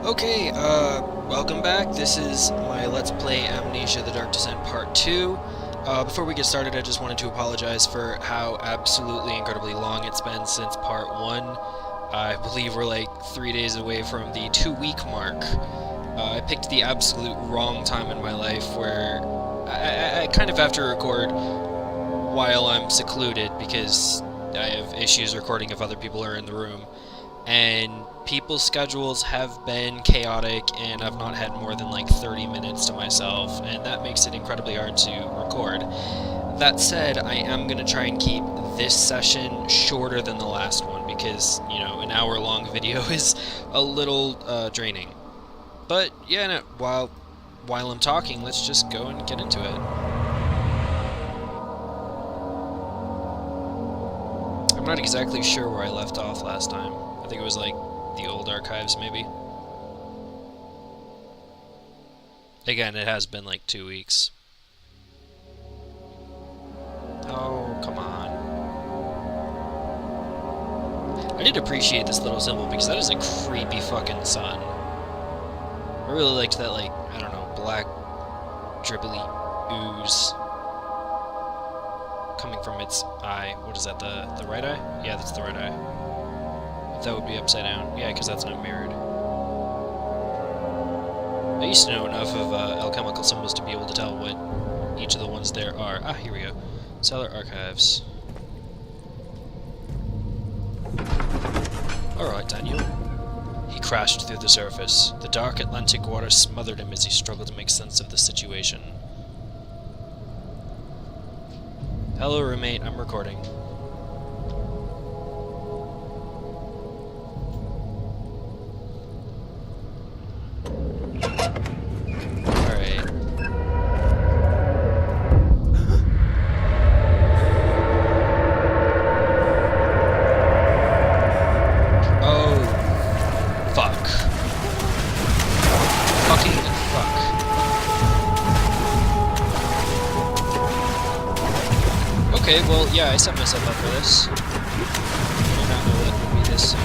Okay, welcome back. This is my Let's Play Amnesia The Dark Descent Part 2. Before we get started, I just wanted to apologize for how absolutely incredibly long it's been since Part 1. I believe we're like 3 days away from the 2-week mark. I picked the absolute wrong time in my life where I kind of have to record while I'm secluded because I have issues recording if other people are in the room. And people's schedules have been chaotic, and I've not had more than like 30 minutes to myself, and that makes it incredibly hard to record. That said, I am going to try and keep this session shorter than the last one, because, you know, an hour-long video is a little draining. But, yeah, no, while I'm talking, let's just go and get into it. I'm not exactly sure where I left off last time. I think it was like the old archives, maybe. Again, it has been like 2 weeks. Oh, come on. I did appreciate this little symbol because that is a creepy fucking sun. I really liked that, like, I don't know, black dribbly ooze coming from its eye. What is that, the right eye? Yeah, that's the right eye. That would be upside down. Yeah, because that's not mirrored. I used to know enough of alchemical symbols to be able to tell what each of the ones there are. Ah, here we go. Cellar Archives. Alright, Daniel. He crashed through the surface. The dark Atlantic water smothered him as he struggled to make sense of the situation. Hello, roommate. I'm recording. Okay, well, yeah, I set myself up for this. I did not know that would be this soon.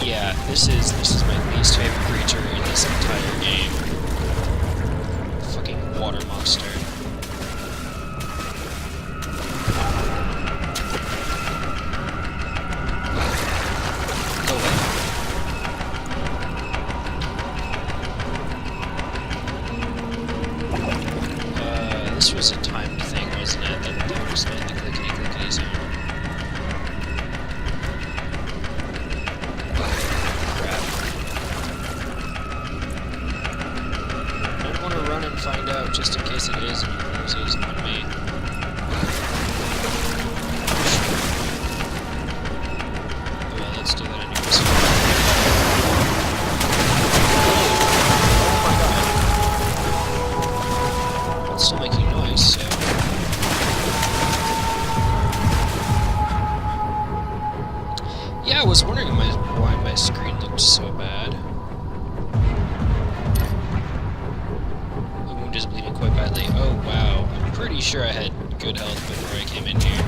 Yeah, this is my least favorite creature in this entire game. Fucking water monster. This was a timed thing, wasn't it? That was made the clickety-clickety zone. Crap. I don't want to run and find out just in case it is one of those using on me. Oh well, let's do that anyways. It's still making noise, so... Yeah, I was wondering why my screen looked so bad. The wound is bleeding quite badly. Oh, wow. I'm pretty sure I had good health before I came in here.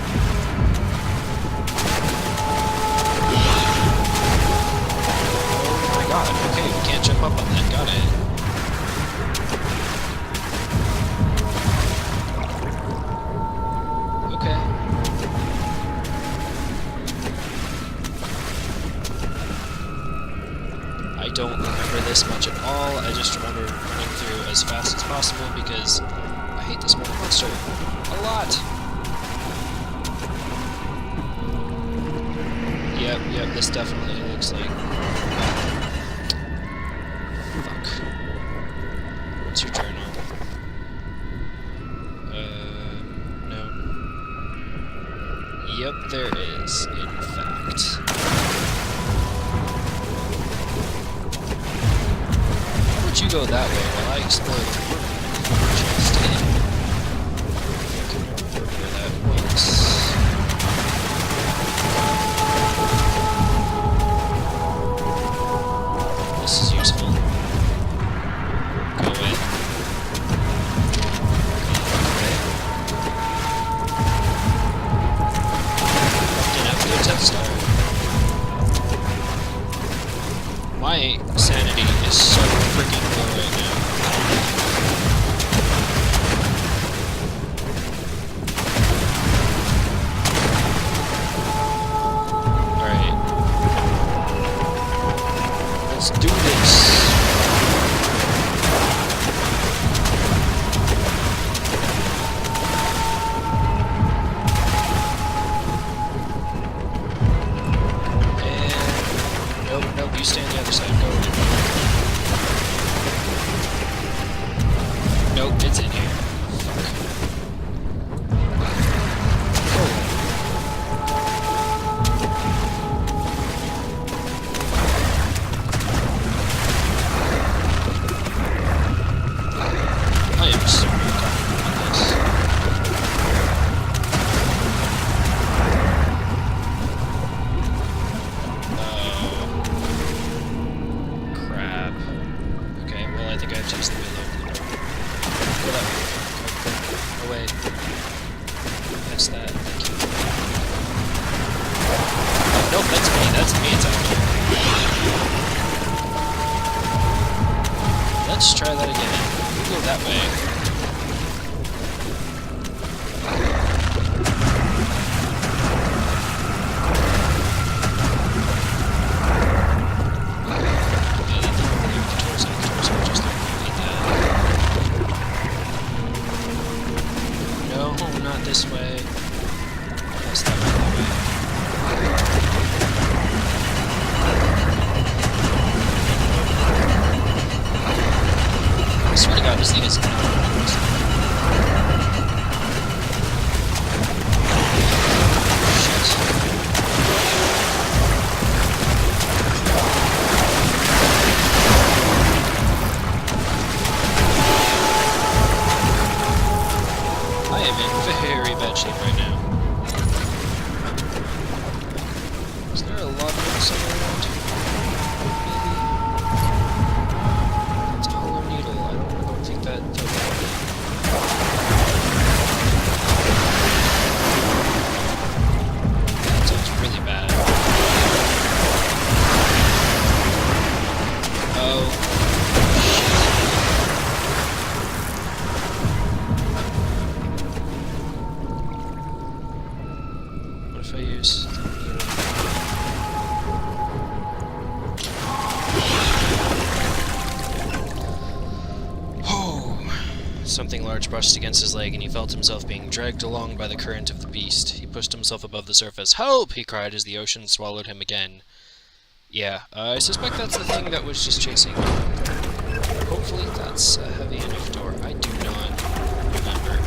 Oh my god, okay, we can't jump up on that, got it. I don't remember this much at all. I just remember running through as fast as possible because I hate this water monster a lot. Yep, this definitely looks like... Fuck. What's your journal? No. Yep, there is, in fact. You go that way while I explore the room. Just in. I can remember where that was. This is useful. Go in. think I have to use the wheel over the door. Go that way. Go away. That's that. Thank you. Nope, that's me. That's me attacking. Let's try that again. We go that way. This way. Yes, that way, that way. I swear to God, this thing is not. Very bad shape right now. Is there a lot of them somewhere around? Maybe? It's a hollow needle. I don't think that... That sounds really bad. Oh. If I use the needle. Oh! Something large brushed against his leg, and he felt himself being dragged along by the current of the beast. He pushed himself above the surface. "Help!" he cried as the ocean swallowed him again. Yeah, I suspect that's the thing that was just chasing me. Hopefully that's a heavy enough door. I do not remember.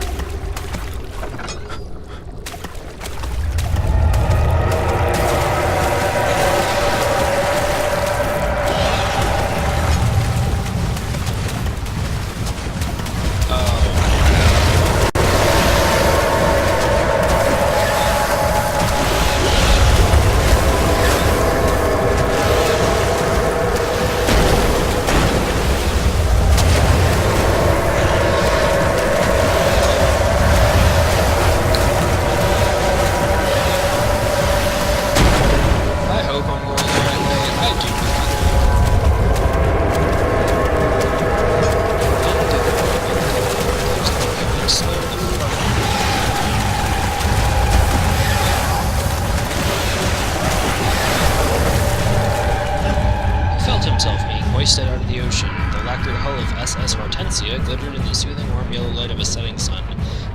Hoisted out of the ocean, the lacquered hull of SS Hortensia glittered in the soothing warm yellow light of a setting sun.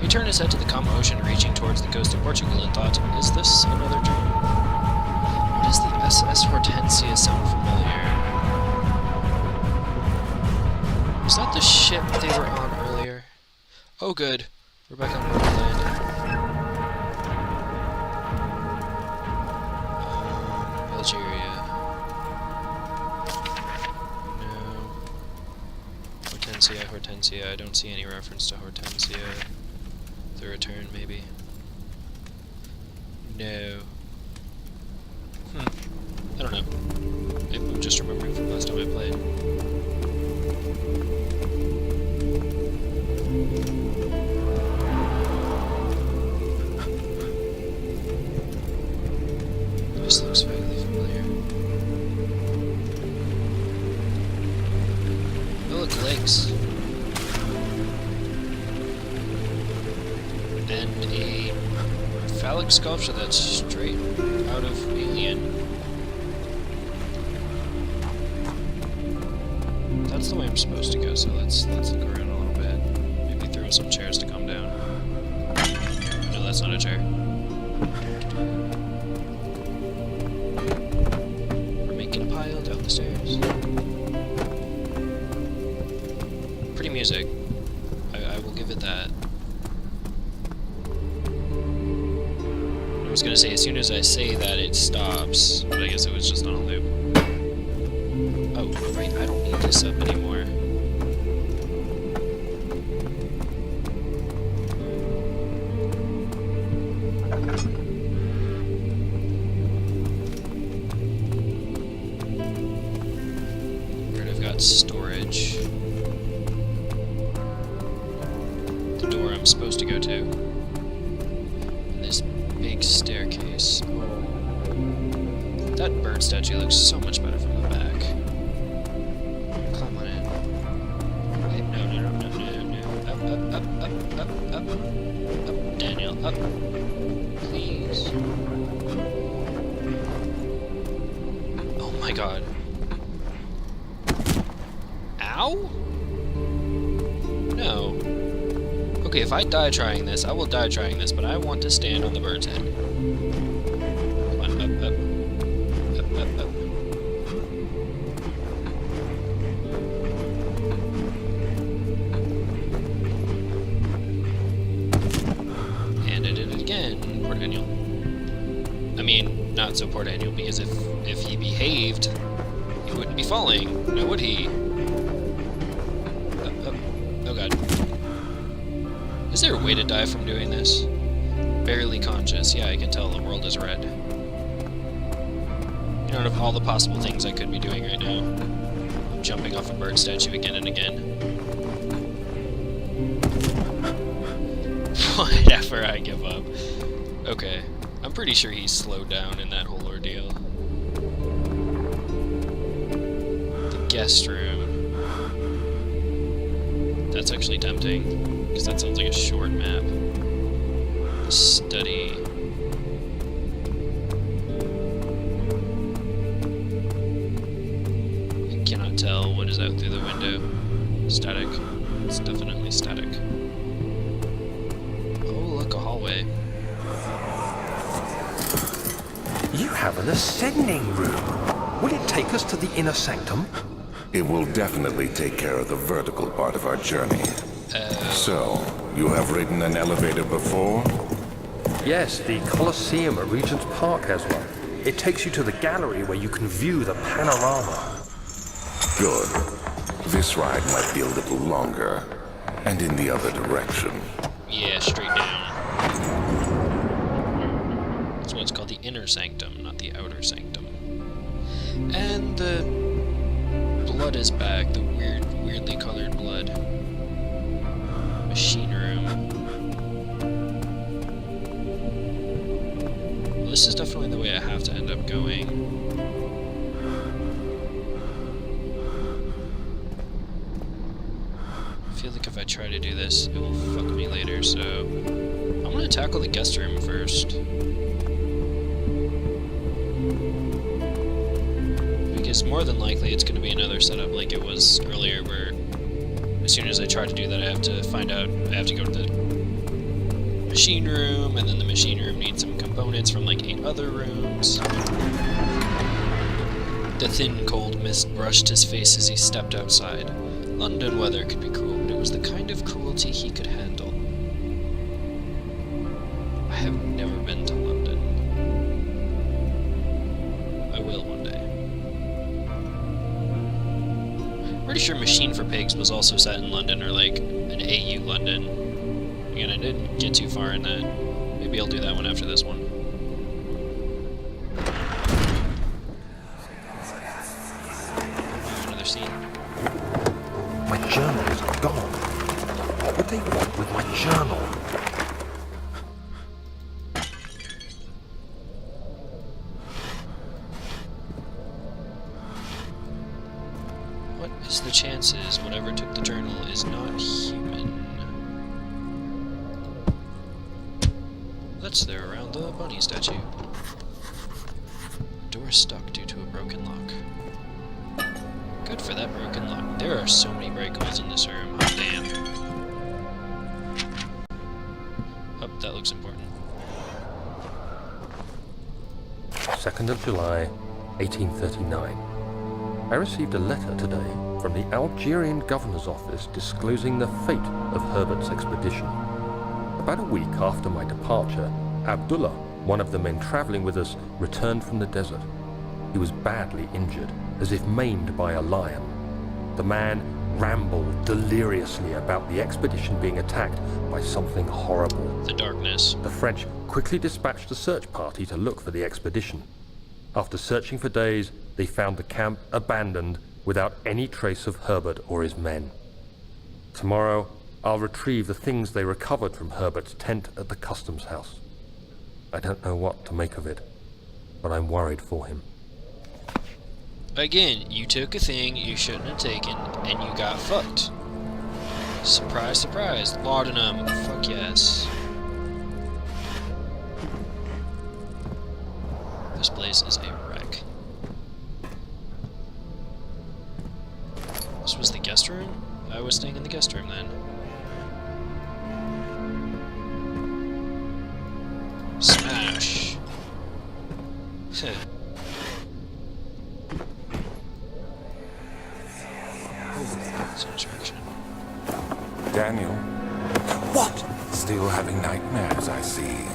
He turned his head to the calm ocean reaching towards the coast of Portugal and thought, is this another dream? Why does the SS Hortensia sound familiar? Was that the ship they were on earlier? Oh good, we're back on Portland. Algeria. Hortensia. I don't see any reference to Hortensia. The Return, maybe. No. I don't know. Maybe I'm just remembering from last time I played. This looks vaguely familiar. Oh look, legs. And a phallic sculpture that's straight out of Alien. That's the way I'm supposed to go, so let's look around a little bit. Maybe throw some chairs to calm down. No, that's not a chair. We're making a pile down the stairs. Pretty music. I will give it that. I was gonna say, as soon as I say that, it stops, but I guess it was just on a loop. Oh, right, I don't need this up anymore. Right, I've got storage. I'm supposed to go to. And this big staircase. Oh. That bird statue looks so much better from the back. Climb on it. Wait, no. Up. Up, Daniel, up. Please. Oh my god. Ow? No. Okay, if I die trying this, I will die trying this, but I want to stand on the bird's head. Come on, up. Up. And I did it again, poor Daniel. I mean, not so poor Daniel, because if he behaved, he wouldn't be falling, now would he? Up. Oh god. Is there a way to die from doing this? Barely conscious. Yeah, I can tell the world is red. You know, out of all the possible things I could be doing right now, I'm jumping off a bird statue again and again. Whatever, I give up. Okay, I'm pretty sure he's slowed down in that whole ordeal. The guest room. That's actually tempting, because that sounds like a short map. The study. I cannot tell what is out through the window. Static. It's definitely static. Oh, look, a hallway. You have an ascending room. Will it take us to the inner sanctum? It will definitely take care of the vertical part of our journey. So, you have ridden an elevator before? Yes, the Colosseum at Regent's Park has one. It takes you to the gallery where you can view the panorama. Good. This ride might be a little longer, and in the other direction. Yeah, straight down. That's why it's called the inner sanctum, not the outer sanctum. And the blood is back, the weirdly colored blood. Machine room. Well, this is definitely the way I have to end up going. I feel like if I try to do this, it will fuck me later, so I'm gonna tackle the guest room first. Because more than likely it's gonna be another setup like it was earlier, where as soon as I try to do that, I have to go to the machine room, and then the machine room needs some components from like 8 other rooms. The thin, cold mist brushed his face as he stepped outside. London weather could be cruel, but it was the kind of cruelty he could handle. I have never been to London. I will one day. Pretty sure Machine for Pigs was also set in London, or like an AU London. Again, I didn't get too far in that. Maybe I'll do that one after this one. Another scene. My journal is gone. What would they want with my journal? What is the chances whatever took the journal is not human? That's there around the bunny statue. Door stuck due to a broken lock. Good for that broken lock. There are so many break holes in this room. Oh, damn. Oh, that looks important. 2nd of July, 1839. I received a letter today from the Algerian governor's office disclosing the fate of Herbert's expedition. About a week after my departure, Abdullah, one of the men traveling with us, returned from the desert. He was badly injured, as if maimed by a lion. The man rambled deliriously about the expedition being attacked by something horrible. The darkness. The French quickly dispatched a search party to look for the expedition. After searching for days, they found the camp abandoned without any trace of Herbert or his men. Tomorrow, I'll retrieve the things they recovered from Herbert's tent at the customs house. I don't know what to make of it, but I'm worried for him. Again, you took a thing you shouldn't have taken, and you got fucked. Surprise, surprise. Laudanum. Fuck yes. This place is a wreck. This was the guest room? I was staying in the guest room then. Smash. It's an distraction. Daniel? What? Still having nightmares, I see.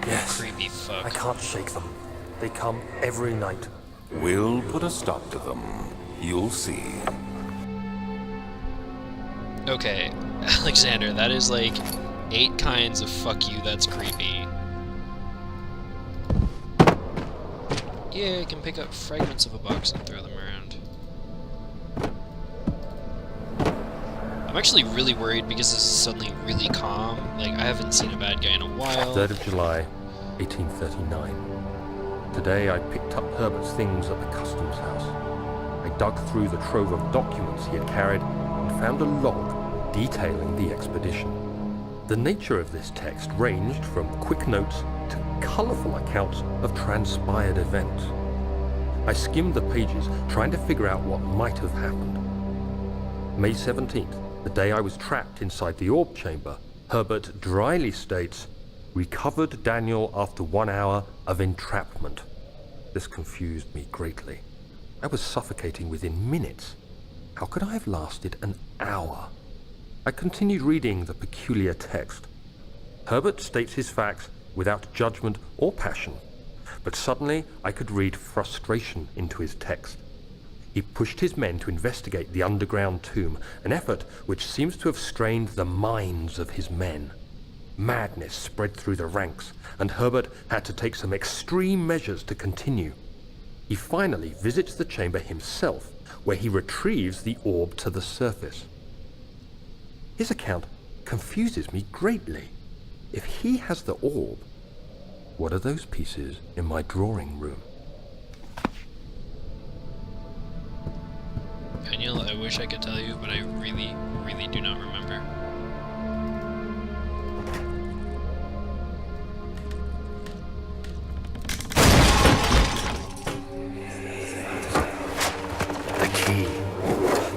Yes. Creepy fuck. I can't shake them. They come every night. We'll put a stop to them. You'll see. Okay, Alexander, that is like 8 kinds of fuck you that's creepy. Yeah, I can pick up fragments of a box and throw them around. I'm actually really worried because this is suddenly really calm. Like, I haven't seen a bad guy in a while. 3rd of July, 1839. Today I picked up Herbert's things at the customs house. I dug through the trove of documents he had carried and found a log detailing the expedition. The nature of this text ranged from quick notes to colourful accounts of transpired events. I skimmed the pages, trying to figure out what might have happened. May 17th, the day I was trapped inside the orb chamber, Herbert dryly states, "Recovered Daniel after 1 hour of entrapment." This confused me greatly. I was suffocating within minutes. How could I have lasted an hour? I continued reading the peculiar text. Herbert states his facts without judgment or passion, but suddenly I could read frustration into his text. He pushed his men to investigate the underground tomb, an effort which seems to have strained the minds of his men. Madness spread through the ranks, and Herbert had to take some extreme measures to continue. He finally visits the chamber himself, where he retrieves the orb to the surface. His account confuses me greatly. If he has the orb, what are those pieces in my drawing room? Daniel, I wish I could tell you, but I really, really do not remember. The key.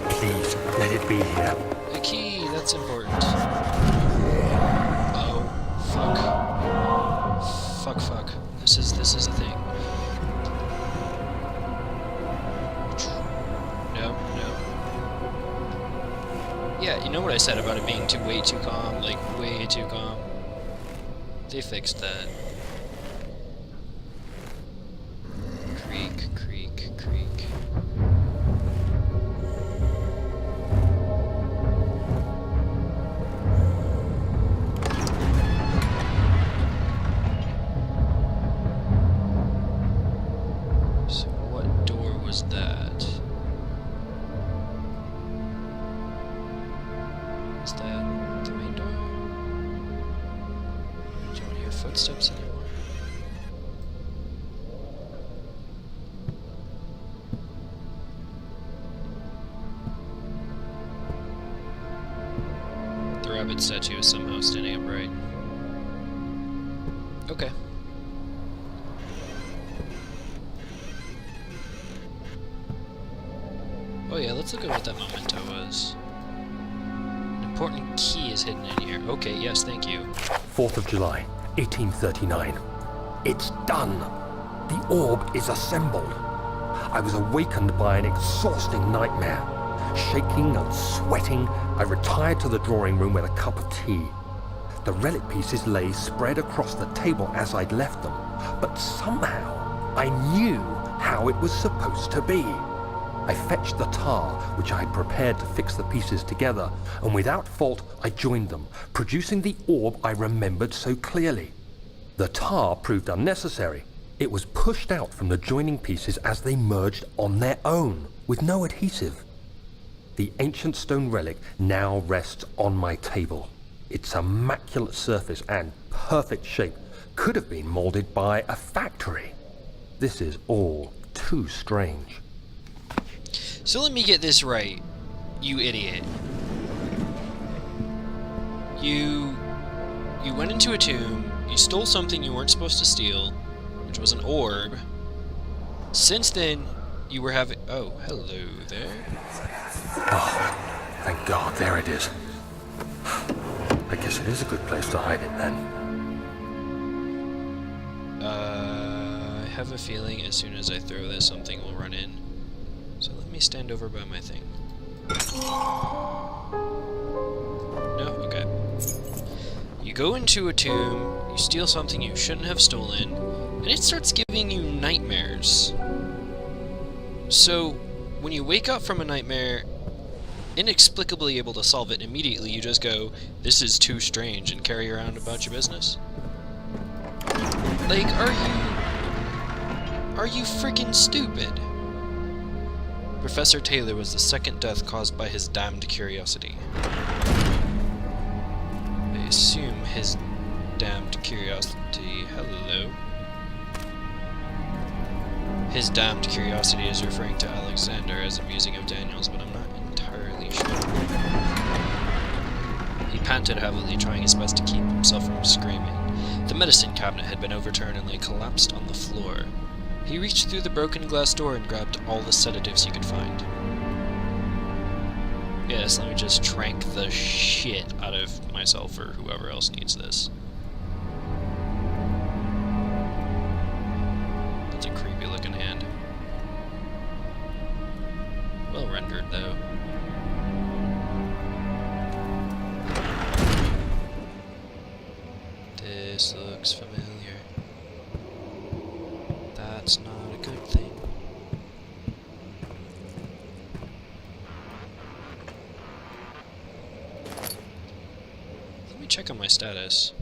Please, let it be here. The key, that's important. Oh, fuck. Fuck. This is a thing. No. Yeah, you know what I said about it being way too calm? Like, way too calm. They fixed that. Creak. So what door was that? Is that the main door? Do you want to hear footsteps anymore? The rabbit statue is somehow standing upright. Okay. Oh yeah, let's look at what that memento was. An important key is hidden in here. Okay, yes, thank you. 4th of July, 1839. It's done. The orb is assembled. I was awakened by an exhausting nightmare. Shaking and sweating, I retired to the drawing room with a cup of tea. The relic pieces lay spread across the table as I'd left them, but somehow I knew how it was supposed to be. I fetched the tar, which I had prepared to fix the pieces together, and without fault I joined them, producing the orb I remembered so clearly. The tar proved unnecessary. It was pushed out from the joining pieces as they merged on their own, with no adhesive. The ancient stone relic now rests on my table. Its immaculate surface and perfect shape could have been molded by a factory. This is all too strange. So let me get this right, you idiot. You went into a tomb, you stole something you weren't supposed to steal, which was an orb. Since then, you were having... Oh, hello there. Oh, thank God, there it is. I guess it is a good place to hide it then. I have a feeling as soon as I throw this, something will run in. So let me stand over by my thing. No? Okay. You go into a tomb, you steal something you shouldn't have stolen, and it starts giving you nightmares. So, when you wake up from a nightmare, inexplicably able to solve it immediately, you just go, "This is too strange," and carry around about your business? Like, are you freaking stupid? Professor Taylor was the second death caused by his damned curiosity. I assume his damned curiosity... Hello? His damned curiosity is referring to Alexander as a musing of Daniel's, but I'm not entirely sure. He panted heavily, trying his best to keep himself from screaming. The medicine cabinet had been overturned and lay collapsed on the floor. He reached through the broken glass door and grabbed all the sedatives he could find. Yes, let me just trank the shit out of myself or whoever else needs this. That's a creepy looking hand. Well rendered, though. This looks familiar. That's not a good thing. Let me check on my status.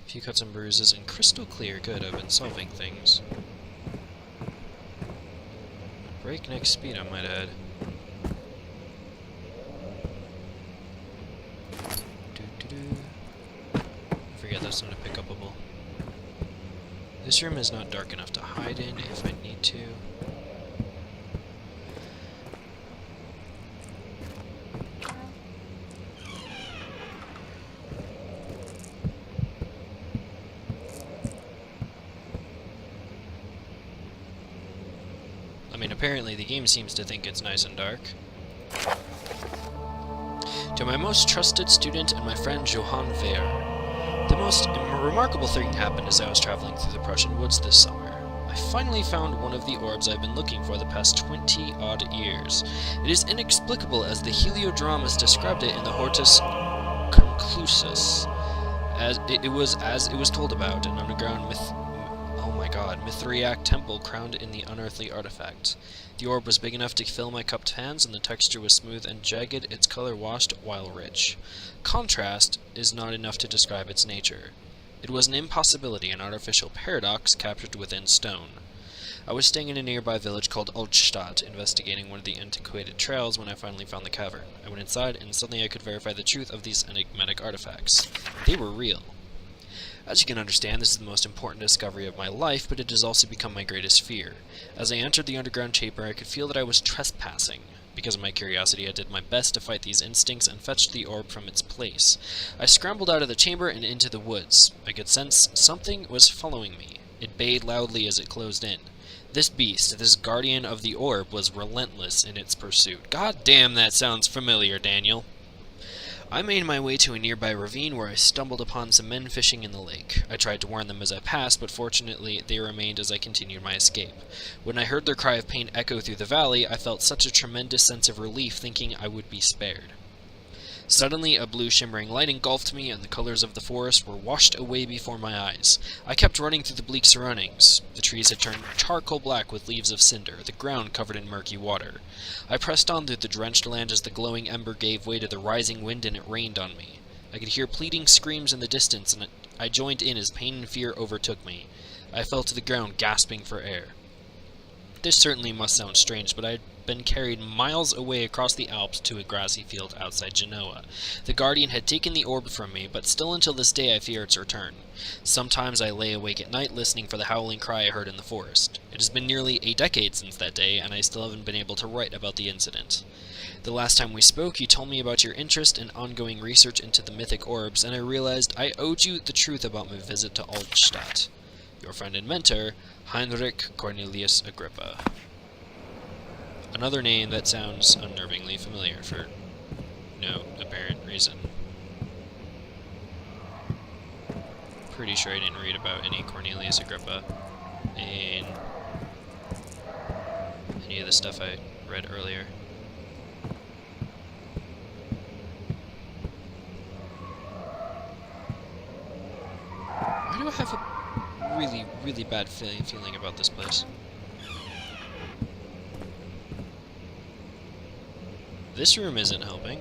A few cuts and bruises and crystal clear. Good, I've been solving things. Breakneck speed, I might add. Forget that's not a pick-upable. This room is not dark enough to hide in if I need to. I mean, apparently the game seems to think it's nice and dark. To my most trusted student and my friend Johann Wehr. The most remarkable thing happened as I was traveling through the Prussian woods this summer. I finally found one of the orbs I've been looking for the past 20-odd years. It is inexplicable as the Heliodramus described it in the Hortus Conclusus. As it was told about, an underground Mithriac temple crowned in the unearthly artifact. The orb was big enough to fill my cupped hands, and the texture was smooth and jagged, its color washed while rich. Contrast is not enough to describe its nature. It was an impossibility, an artificial paradox captured within stone. I was staying in a nearby village called Altstadt, investigating one of the antiquated trails when I finally found the cavern. I went inside, and suddenly I could verify the truth of these enigmatic artifacts. They were real. As you can understand, this is the most important discovery of my life, but it has also become my greatest fear. As I entered the underground chamber, I could feel that I was trespassing. Because of my curiosity, I did my best to fight these instincts and fetched the orb from its place. I scrambled out of the chamber and into the woods. I could sense something was following me. It bayed loudly as it closed in. This beast, this guardian of the orb, was relentless in its pursuit. God damn, that sounds familiar, Daniel. I made my way to a nearby ravine where I stumbled upon some men fishing in the lake. I tried to warn them as I passed, but fortunately they remained as I continued my escape. When I heard their cry of pain echo through the valley, I felt such a tremendous sense of relief, thinking I would be spared. Suddenly, a blue shimmering light engulfed me, and the colors of the forest were washed away before my eyes. I kept running through the bleak surroundings. The trees had turned charcoal black with leaves of cinder, the ground covered in murky water. I pressed on through the drenched land as the glowing ember gave way to the rising wind and it rained on me. I could hear pleading screams in the distance, and I joined in as pain and fear overtook me. I fell to the ground, gasping for air. This certainly must sound strange, but I had been carried miles away across the Alps to a grassy field outside Genoa. The Guardian had taken the orb from me, but still until this day I fear its return. Sometimes I lay awake at night listening for the howling cry I heard in the forest. It has been nearly a decade since that day, and I still haven't been able to write about the incident. The last time we spoke, you told me about your interest and ongoing research into the mythic orbs, and I realized I owed you the truth about my visit to Altstadt. Your friend and mentor, Heinrich Cornelius Agrippa. Another name that sounds unnervingly familiar for no apparent reason. Pretty sure I didn't read about any Cornelius Agrippa in any of the stuff I read earlier. Why do I have a really, really bad feeling about this place? This room isn't helping.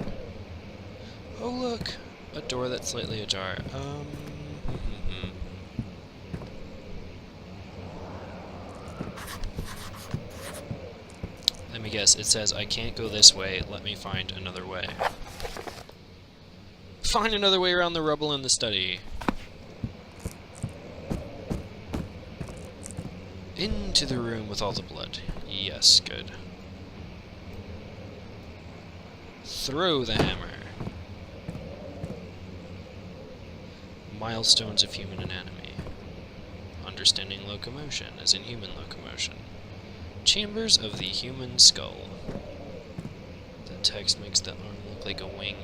Oh look! A door that's slightly ajar. Let me guess, it says I can't go this way, let me find another way. Find another way around the rubble in the study. Into the room with all the blood. Yes, good. Throw the hammer. Milestones of human anatomy. Understanding locomotion, as in human locomotion. Chambers of the human skull. The text makes the arm look like a wing.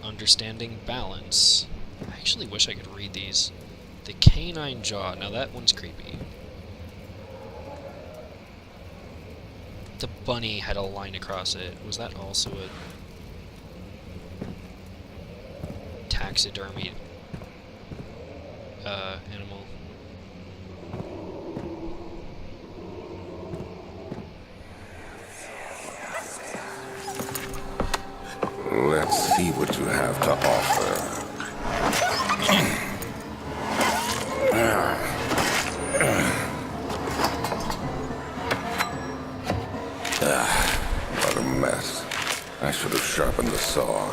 Understanding balance. I actually wish I could read these. The canine jaw. Now that one's creepy. The bunny had a line across it. Was that also a taxidermied animal? Let's see what you have to offer. What a mess. I should have sharpened the saw,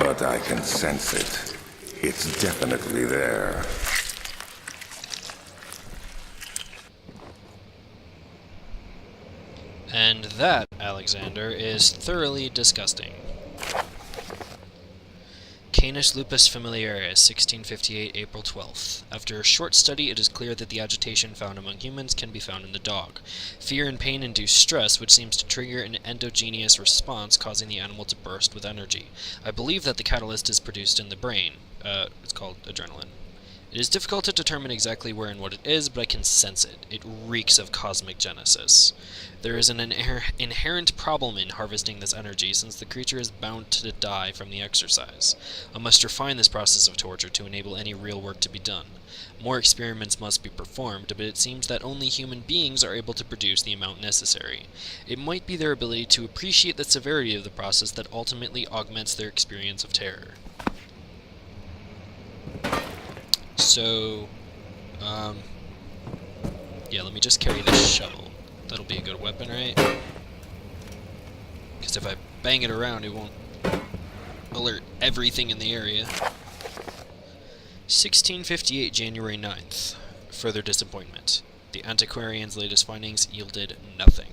but I can sense it. It's definitely there. And that, Alexander, is thoroughly disgusting. Canis lupus familiaris, 1658, April 12th. After a short study, it is clear that the agitation found among humans can be found in the dog. Fear and pain induce stress, which seems to trigger an endogenous response, causing the animal to burst with energy. I believe that the catalyst is produced in the brain. It's called adrenaline. It is difficult to determine exactly where and what it is, but I can sense it. It reeks of cosmic genesis. There is an inherent problem in harvesting this energy, since the creature is bound to die from the exercise. I must refine this process of torture to enable any real work to be done. More experiments must be performed, but it seems that only human beings are able to produce the amount necessary. It might be their ability to appreciate the severity of the process that ultimately augments their experience of terror. So, yeah, let me just carry this shovel. That'll be a good weapon, right? Because if I bang it around, it won't alert everything in the area. 1658, January 9th. Further disappointment. The antiquarian's latest findings yielded nothing.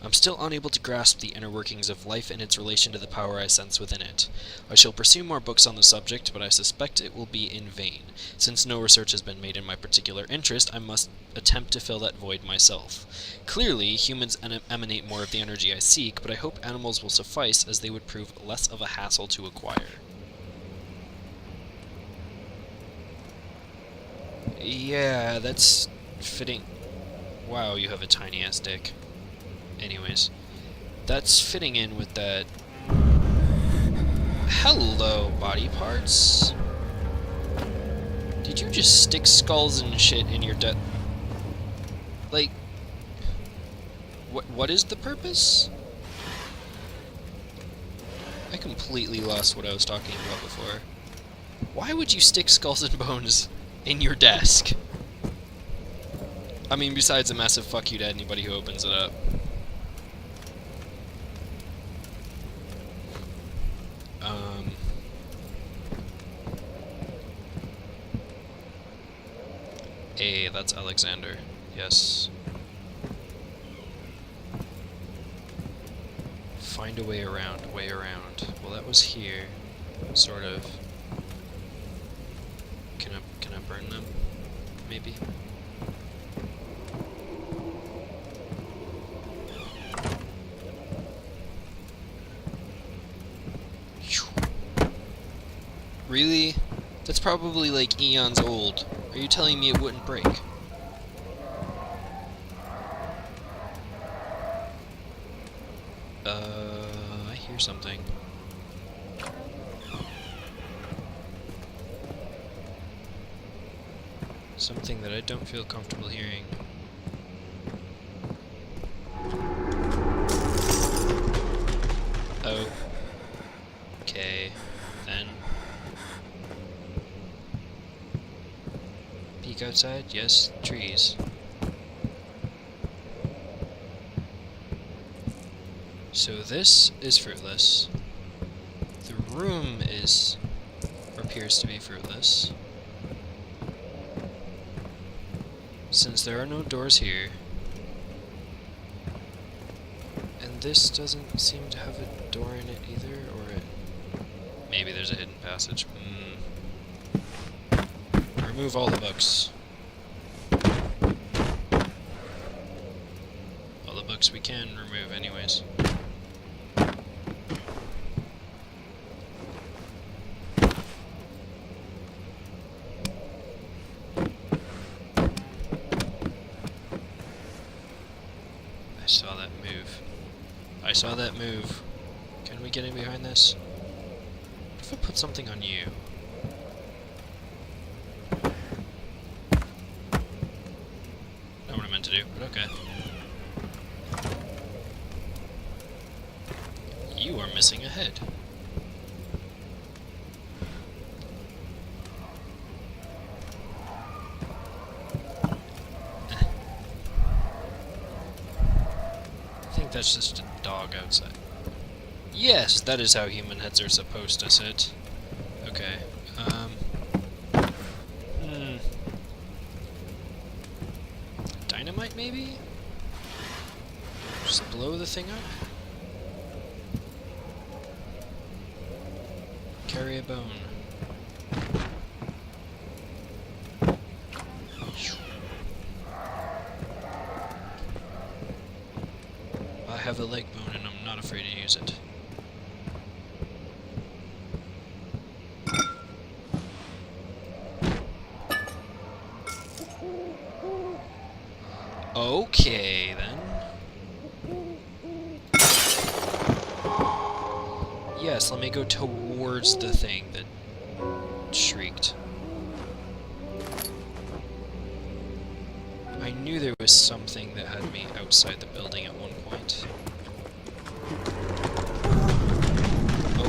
I'm still unable to grasp the inner workings of life and its relation to the power I sense within it. I shall pursue more books on the subject, but I suspect it will be in vain. Since no research has been made in my particular interest, I must attempt to fill that void myself. Clearly, humans emanate more of the energy I seek, but I hope animals will suffice, as they would prove less of a hassle to acquire. Yeah, that's fitting. Wow, you have a tiny-ass dick. Anyways, that's fitting in with that. Hello, body parts. Did you just stick skulls and shit in your Like, what is the purpose? I completely lost what I was talking about before. Why would you stick skulls and bones in your desk? I mean, besides a massive fuck you to anybody who opens it up. That's Alexander. Yes. Find a way around, Well, that was here, sort of. Can I burn them? Maybe. Really? That's probably like eons old. Are you telling me it wouldn't break? I hear something. Something that I don't feel comfortable hearing. Oh. Okay, then. Peek outside? Yes, trees. So this is fruitless. The room is, or appears to be fruitless. Since there are no doors here, and this doesn't seem to have a door in it either, or maybe there's a hidden passage. Remove all the books. All the books we can remove anyways. I saw that move. Can we get in behind this? What if I put something on you? Not what I meant to do, but okay. You are missing a head. That's just a dog outside. Yes, that is how human heads are supposed to sit. Okay, Dynamite, maybe? Just blow the thing up? Carry a bone. I have a leg bone and I'm not afraid to use it. Okay, then. Yes, let me go towards the thing that shrieked. I knew there was something that had me outside the building at one point.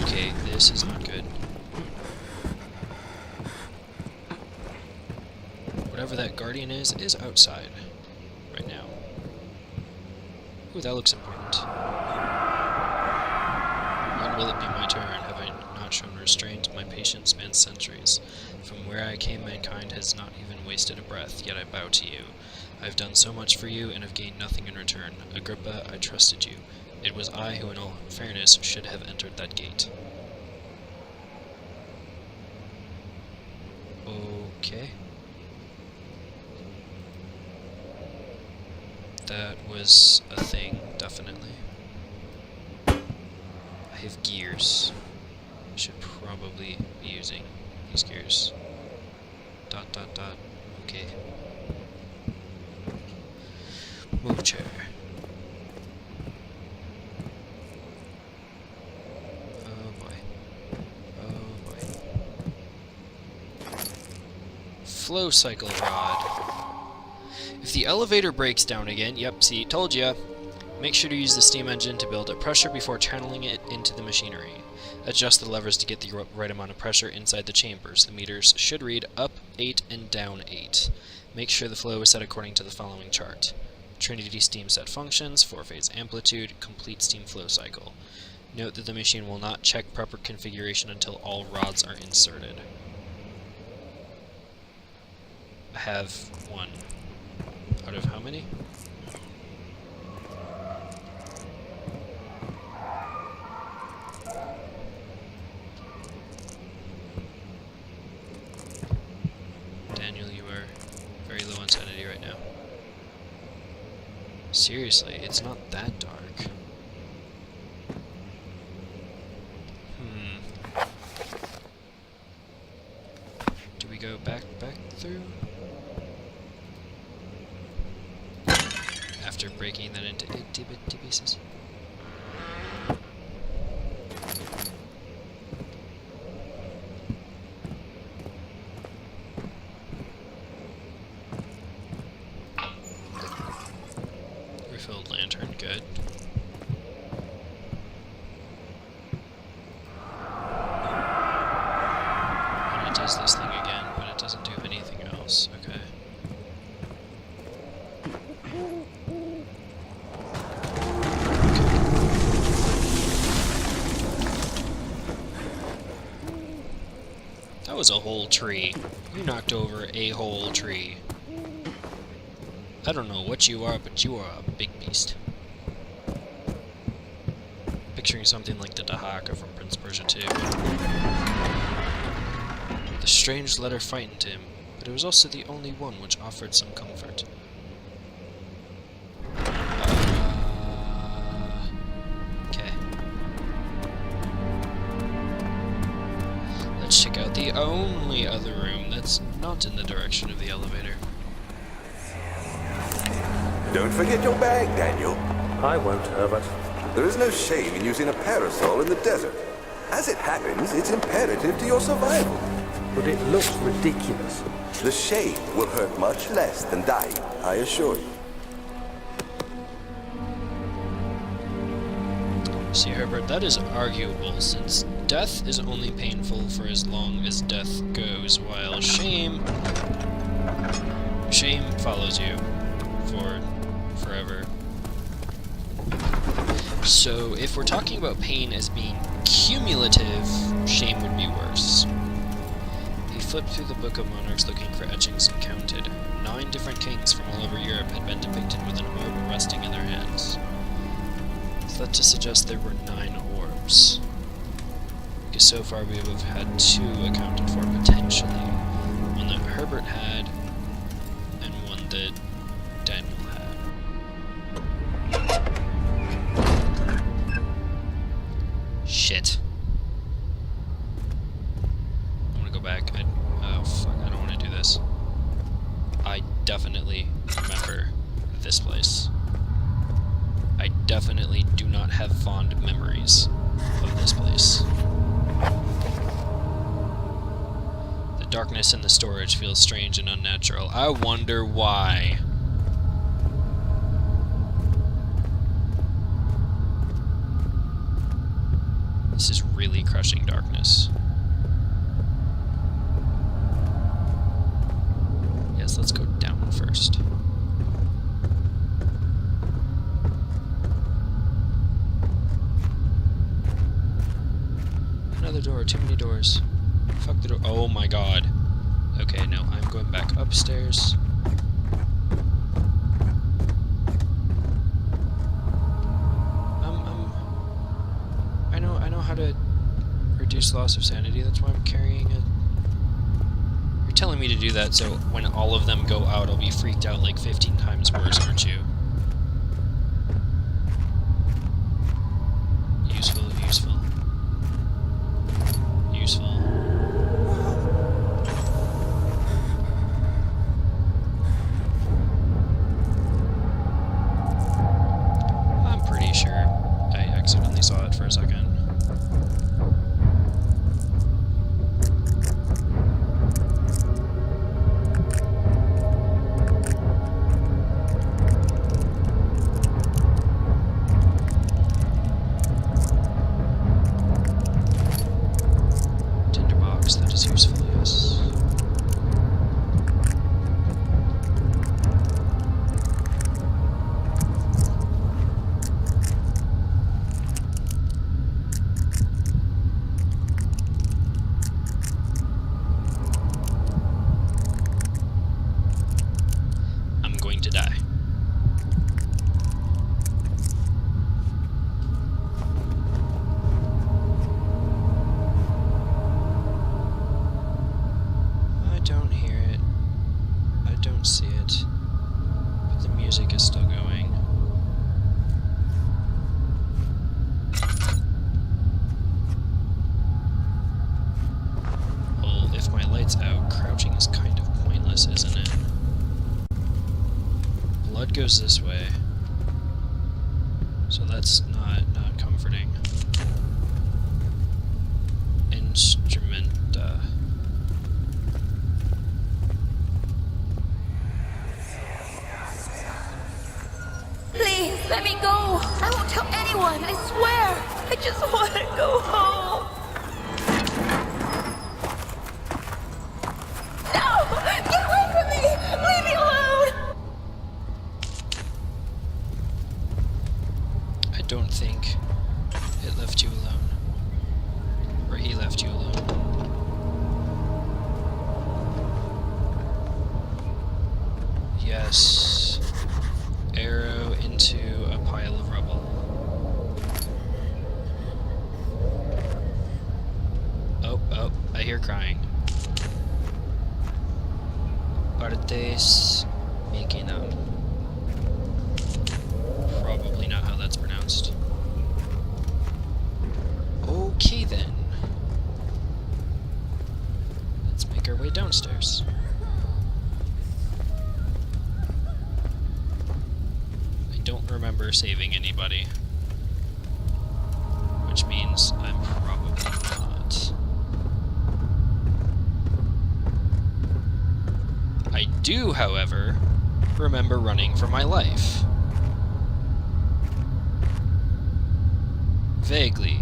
Okay, this is not good. Whatever that guardian is outside right now. Ooh, that looks important. When will it be my turn? Have I not shown restraint? My patience spans centuries. From where I came, mankind has not even wasted a breath, yet I bow to you. I have done so much for you, and have gained nothing in return. Agrippa, I trusted you. It was I who, in all fairness, should have entered that gate. Okay. That was a thing, definitely. I have gears. I should probably be using these gears. ... Okay. Move chair. Oh boy. Oh boy. Flow cycle rod. If the elevator breaks down again, yep, see, told ya. Make sure to use the steam engine to build up pressure before channeling it into the machinery. Adjust the levers to get the right amount of pressure inside the chambers. The meters should read up 8 and down 8. Make sure the flow is set according to the following chart. Trinity steam set functions, 4-phase amplitude, complete steam flow cycle. Note that the machine will not check proper configuration until all rods are inserted. I have one. Out of how many? Daniel, you are very low on sanity right now. Seriously, it's not that dark. Do we go back through? After breaking that into itty-bitty pieces. Refilled lantern, good. And it does this thing again, but it doesn't do anything else. Okay. That was a whole tree. You knocked over a whole tree. I don't know what you are, but you are a big beast. Picturing something like the Dahaka from Prince Persia 2. The strange letter frightened him, but it was also the only one which offered some comfort. Okay. Let's check out the only other room that's not in the direction of the elevator. Don't forget your bag, Daniel. I won't, Herbert. There is no shame in using a parasol in the desert. As it happens, it's imperative to your survival. But it looks ridiculous. The shade will hurt much less than dying, I assure you. See, Herbert, that is arguable, since death is only painful for as long as death goes, while shame follows you for forever. So, if we're talking about pain as being cumulative, shame would be worse. He flipped through the Book of Monarchs looking for etchings and counted. 9 different kings from all over Europe had been depicted with an orb resting in their hands. That to suggest there were 9 orbs. Because so far we have had 2 accounted for potentially. One that Herbert had, and one that Daniel had. Shit. I want to go back. Oh fuck, I don't want to do this. I definitely remember this place. I definitely do not have fond memories of this place. The darkness in the storage feels strange and unnatural. I wonder why. This is really crushing darkness. Yes, let's go down first. Another door, too many doors. Fuck the door. Oh my god. Okay, no, I'm going back upstairs. I know how to reduce loss of sanity, that's why I'm carrying it. You're telling me to do that so when all of them go out, I'll be freaked out like 15 times worse, aren't you? Useful. I'm pretty sure I accidentally saw it for a second. Tinderbox, that is useful, yes. It goes this way. So that's not comforting. Instrument. Please, let me go. I won't tell anyone, I swear. I just want to go home. No! Get away from me! Leave me alone! I don't think it left you alone. Or he left you alone. Yes. Arrow into a pile of rubble. Oh, I hear crying. Partes Mikinam. Probably not how that's pronounced. Okay then. Let's make our way downstairs. I don't remember saving anybody. Which means I'm probably not. I do, however, remember running for my life. Vaguely.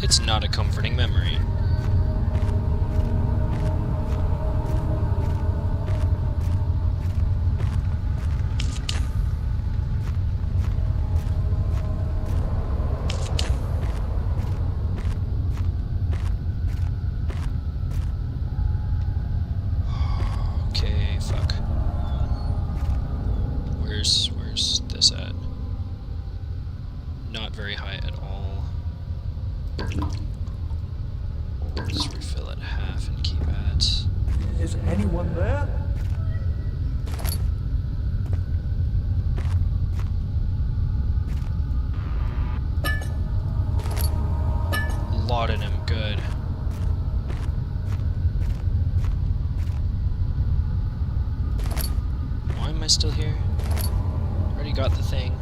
It's not a comforting memory. Okay, fuck. Where's this at? Not very high at all. Just refill at half and keep at. Is anyone there? Laudanum, good. Why am I still here? Already got the thing.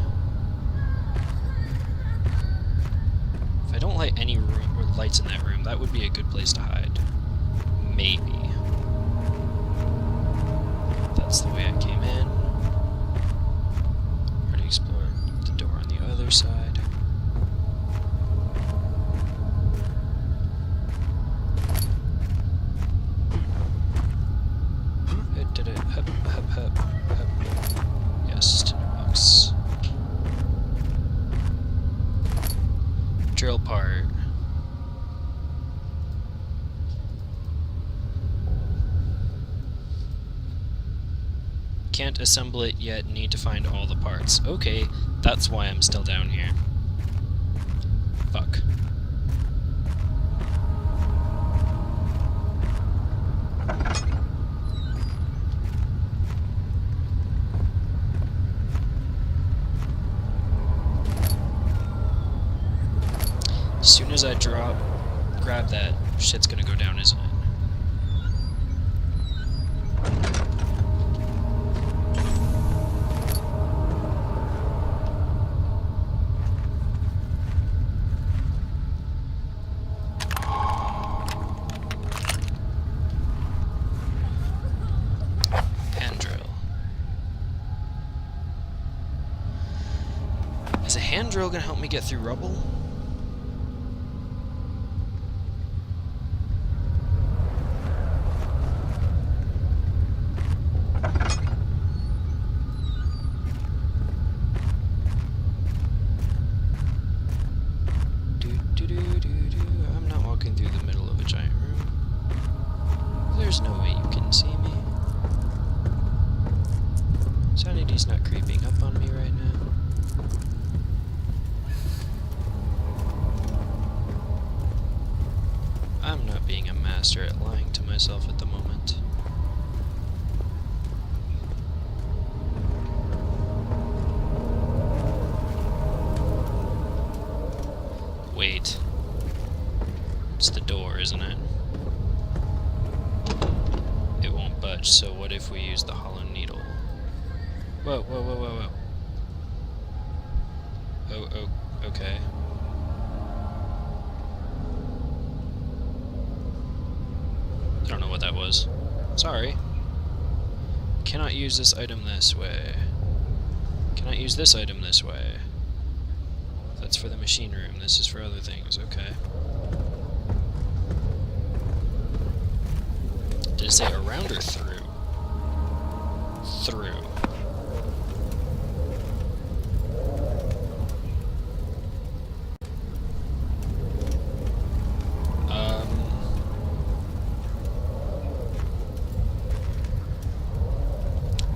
If I don't light any room or lights in that room, that would be a good place to hide. Maybe. That's the way I came in. Already explored the door on the other side. Did it? Hup, hup, hup, hup. Yes, tinderbox. Drill part. Can't assemble it yet, need to find all the parts. Okay, that's why I'm still down here. Fuck. As soon as I grab that, shit's gonna go down, isn't it? Hand drill. Is a hand drill gonna help me get through rubble? I'm not walking through the middle of a giant room. There's no way you can see me. Sanity's not creeping up on me right now. I'm not being a master at lying to myself at the moment. Wait. It's the door, isn't it? It won't budge, so what if we use the hollow needle? Whoa, whoa, whoa, whoa, whoa. Oh, okay. I don't know what that was. Sorry. Cannot use this item this way. Cannot use this item this way. That's for the machine room. This is for other things. Okay. Did it say around or through? Through.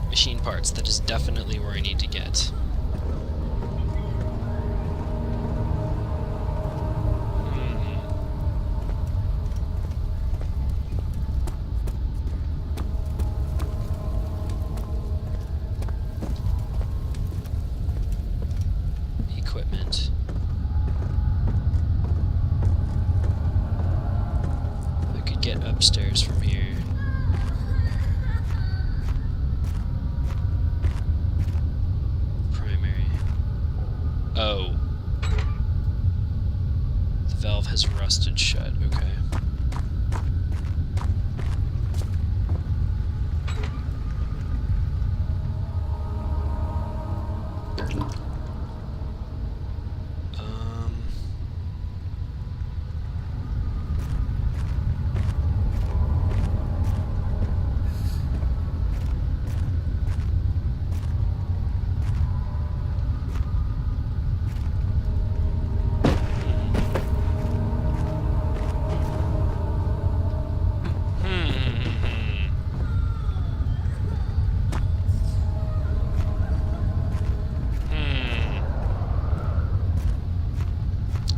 Machine parts. That is definitely where I need to get. Equipment. I could get upstairs from here. Oh. The valve has rusted shut, okay.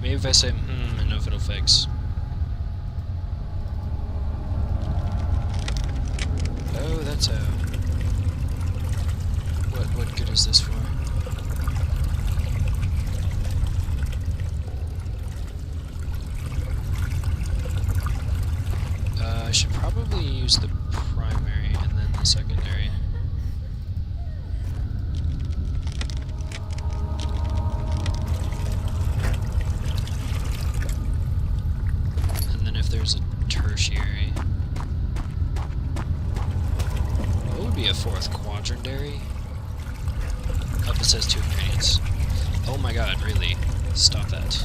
Maybe if I say I know if it'll fix. Oh, that's how. What good is this for? I should probably use the primary and then the secondary. There's a tertiary. What would be a fourth? Quadrantary? Up it says 2 ingredients. Oh my god, really? Stop that.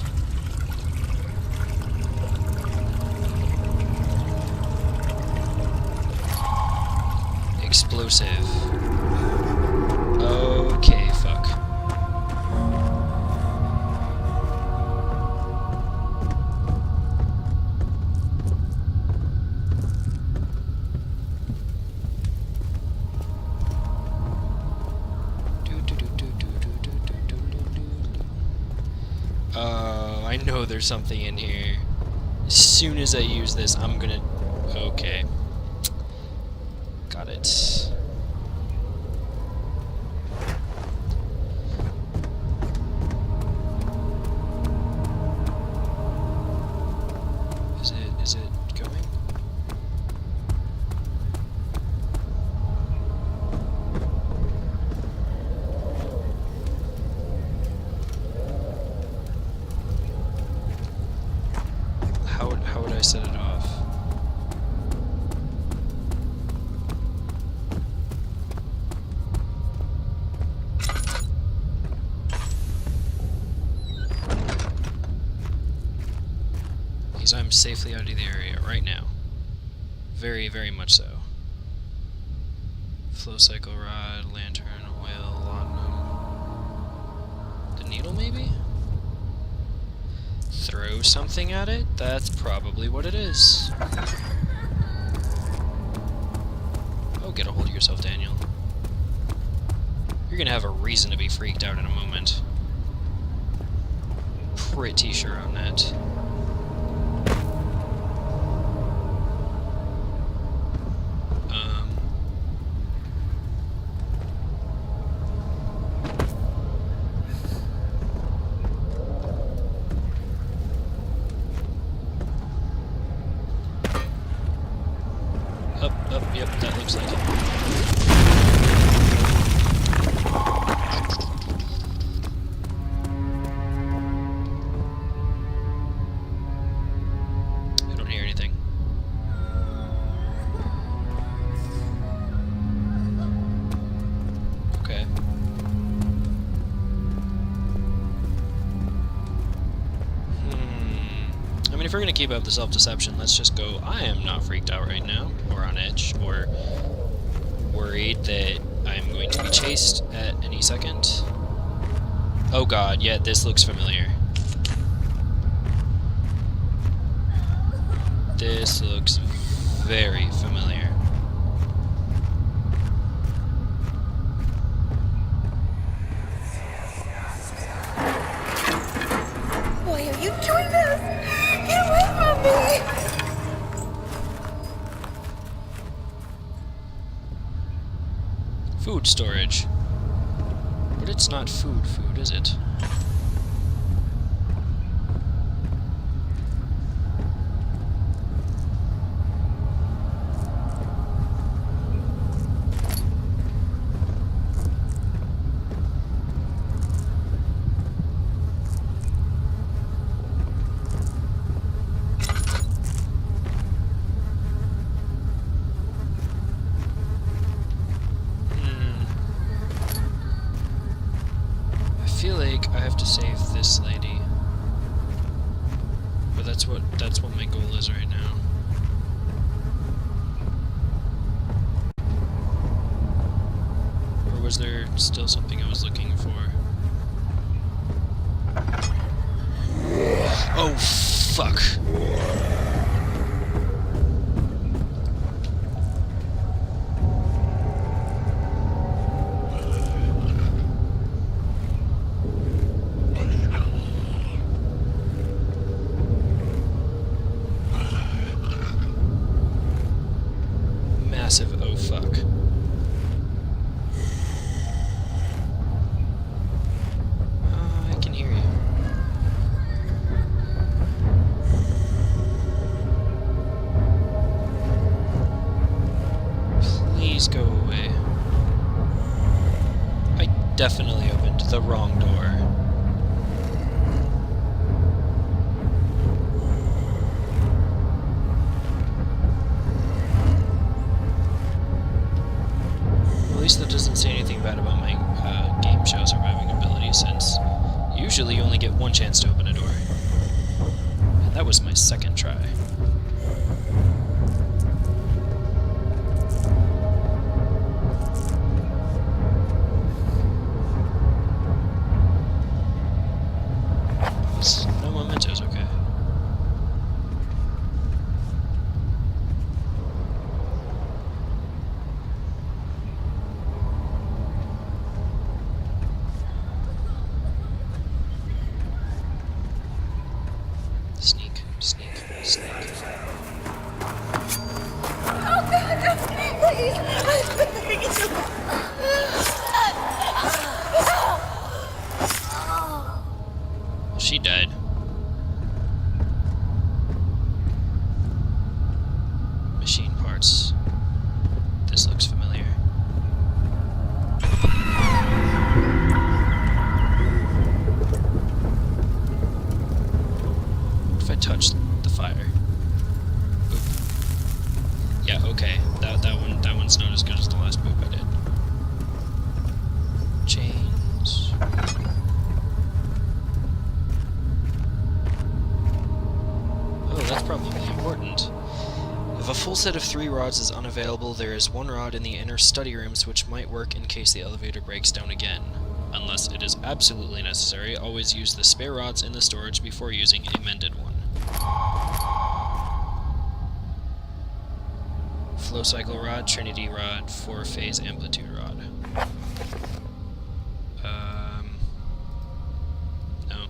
Explosive. Okay, fuck. I know there's something in here. As soon as I use this, I'm gonna... Okay. Got it. Is it going? How would I set it off? Because I'm safely out of the area right now. Very, very much so. Flow cycle rod, lantern, oil, laudanum. The needle, maybe? Throw something at it? That's probably what it is. Oh, get a hold of yourself, Daniel. You're gonna have a reason to be freaked out in a moment. Pretty sure on that. Yep, that looks like it. mean, if we're gonna keep up the self-deception, let's just go, I am not freaked out right now, or on edge, or worried that I'm going to be chased at any second. Oh god, yeah, this looks familiar. This looks very familiar. Why are you doing this? Get away from me! Food storage. But it's not food, is it? I feel like I have to save this lady. But that's what my goal is right now. Or was there still something I was looking for? Oh fuck. Massive oh fuck. I can hear you. Please go away. I definitely opened the wrong door. At least that doesn't say anything bad about my game show surviving ability, since usually you only get one chance to open a door. And that was my second try. No mementos, okay. Sneak, sneak, sneak. Oh God, no, please, I'm begging you. Well, she died. Machine parts. This looks familiar. What if I touch the fire? Boop. Yeah, okay. That one's not as good as the last boop I did. Chains. Oh, that's probably important. If a full set of 3 rods is unavailable, there is 1 rod in the inner study rooms which might work in case the elevator breaks down again. Unless it is absolutely necessary, always use the spare rods in the storage before using a mended one. Flow cycle rod, Trinity rod, 4-phase amplitude rod. No.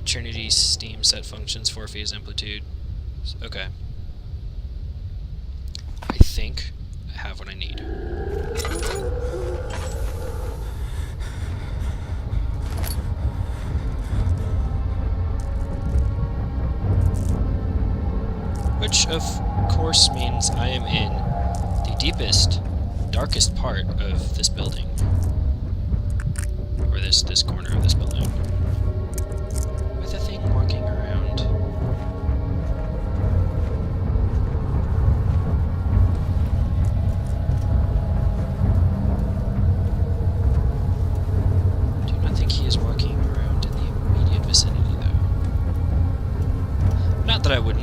Trinity steam set functions, 4-phase amplitude. Okay. I think I have what I need. Which, of course, means I am in the deepest, darkest part of this building. Or this corner of this building. With a thing walking around. Do not think he is walking around in the immediate vicinity, though.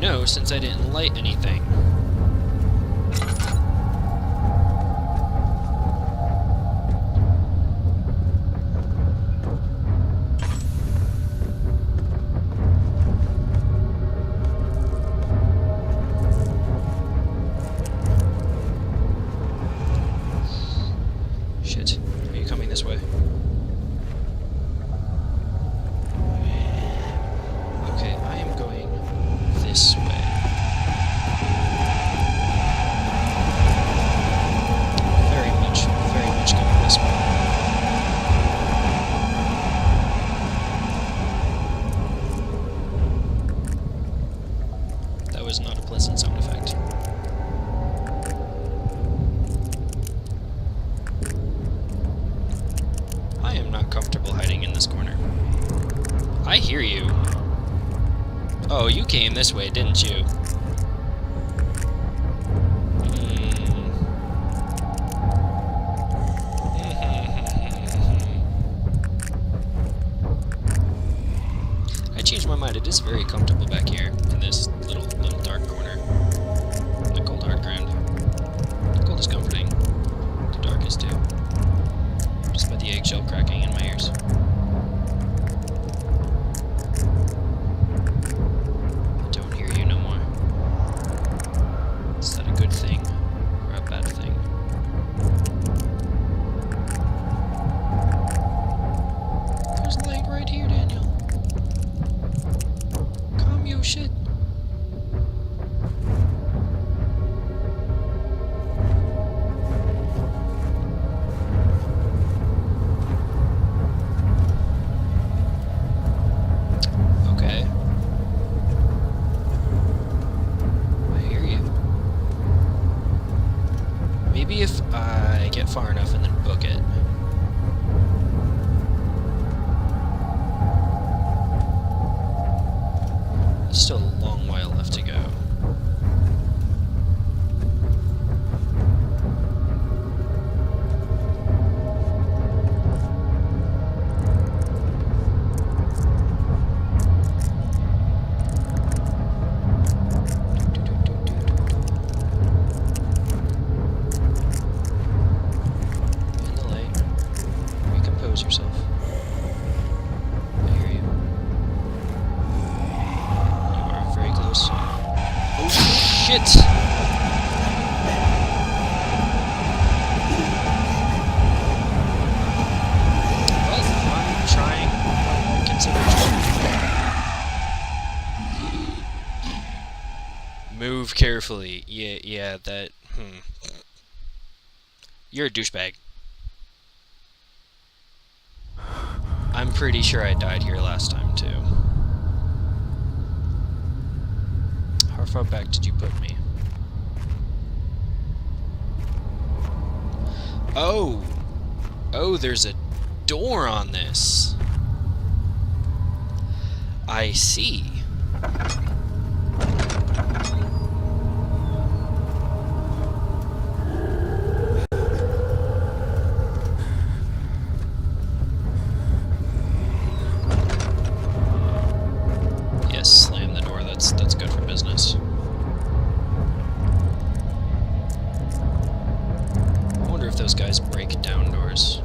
know since I didn't light anything? Shit. Are you coming this way? Okay, I am going this way. Very much going this way. That was not a pleasant sound effect. I am not comfortable hiding in this corner. I hear you. Oh, you came this way, didn't you? I changed my mind. It is very comfortable back here in this little dark corner. The cold hard ground. The cold is comforting. The dark is too. Just by the eggshell cracking in my ears. I don't hear you no more. Is that a good thing or a bad thing? There's light right here, Daniel. Calm your shit. Okay. I hear you. Maybe if I get far enough and then book it. There's still a long while left to go. In the light. Recompose yourself. I hear you. You are very close. Oh shit! Well, I'm trying. I consider trying. Move carefully. Yeah, that. You're a douchebag. I'm pretty sure I died here last time, too. How far back did you put me? Oh! Oh, there's a door on this. I see. Yes, slam the door. That's good for business. I wonder if those guys break down doors.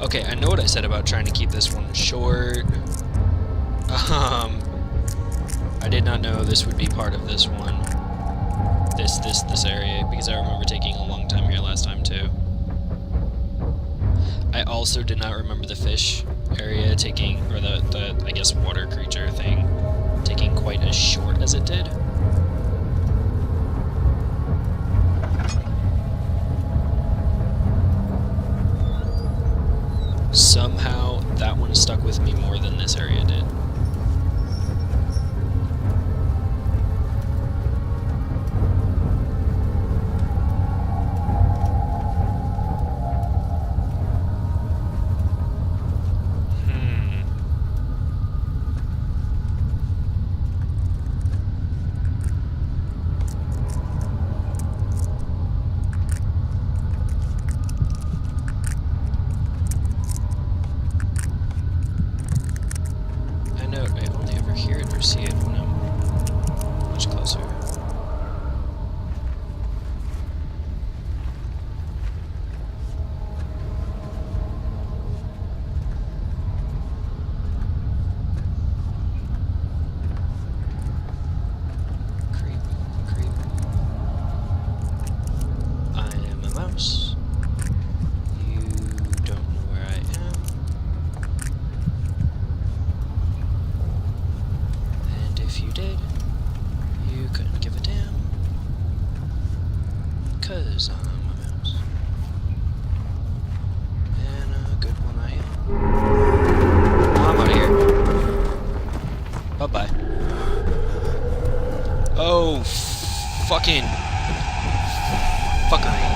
Okay, I know what I said about trying to keep this one short. I did not know this would be part of this one. This area, because I remember taking a long time here last time too. I also did not remember the fish area taking, or the I guess water creature thing, taking quite as short as it did. Somehow that one stuck with me more than this area did. never see it when I'm much closer. Creep, creep. I am a mouse. You don't know where I am. And if you did, you couldn't give a damn. 'Cause I'm a mouse. And a good one I am. I'm out of here. Bye-bye. Oh, fucking fuckery.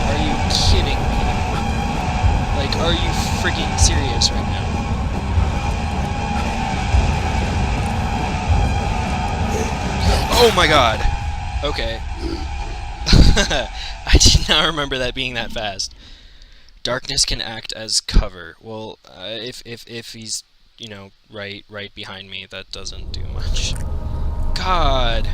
Are you kidding me? Like, are you freaking serious right now? Oh my god! Okay. I did not remember that being that fast. Darkness can act as cover. Well, if he's, you know, right behind me, that doesn't do much. God!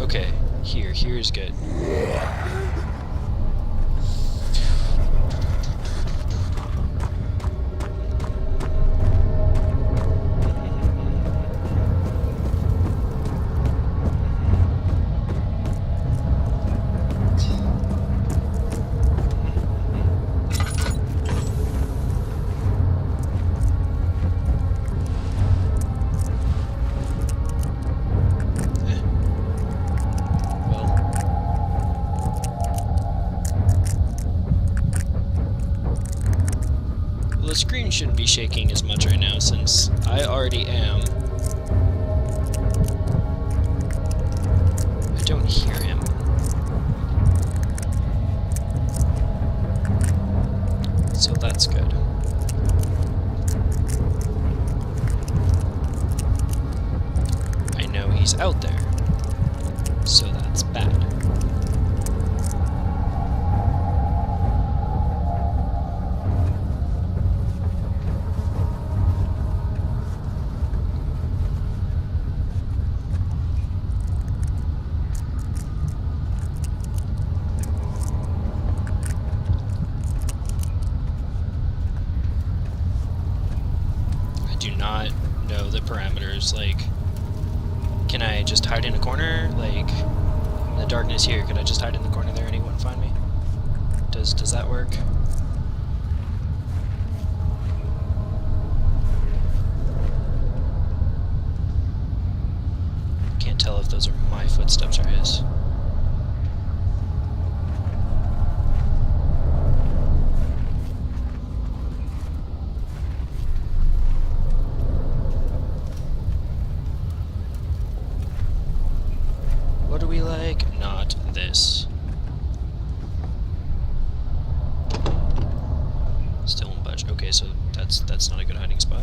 Okay, here's good. The screen shouldn't be shaking as much right now since I already am. I don't hear him. So that's good. I know he's out there. So that's bad. Do not know the parameters. Like, can I just hide in a corner? Like, in the darkness here, could I just hide in the corner there and he wouldn't find me? Does that work? Can't tell if those are my footsteps or his. What do we like? Not this. Still won't budge. Okay, so that's not a good hiding spot.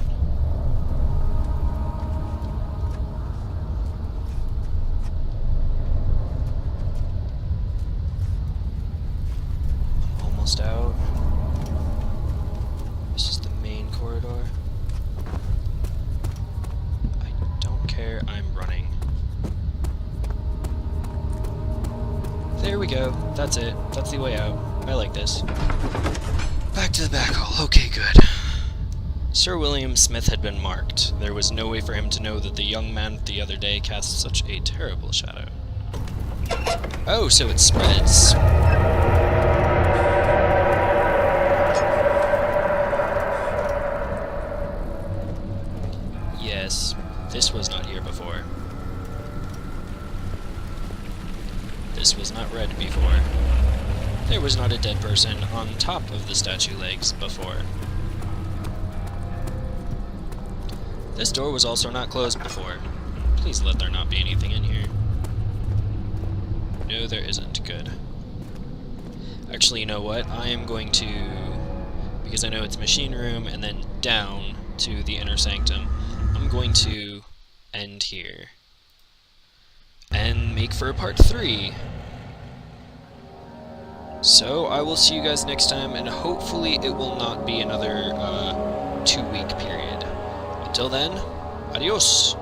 I'm almost out. This is the main corridor. I don't care. I'm running. There we go. That's it. That's the way out. I like this. Back to the back hall. Okay, good. Sir William Smith had been marked. There was no way for him to know that the young man the other day cast such a terrible shadow. Oh, so it spreads. Yes, this was not here before. This was not red before. There was not a dead person on top of the statue legs before. This door was also not closed before. Please let there not be anything in here. No, there isn't. Good. Actually, you know what? I am going to, because I know it's machine room and then down to the inner sanctum, I'm going to end here and make for a part 3. So I will see you guys next time, and hopefully it will not be another 2-week period. Until then, adios!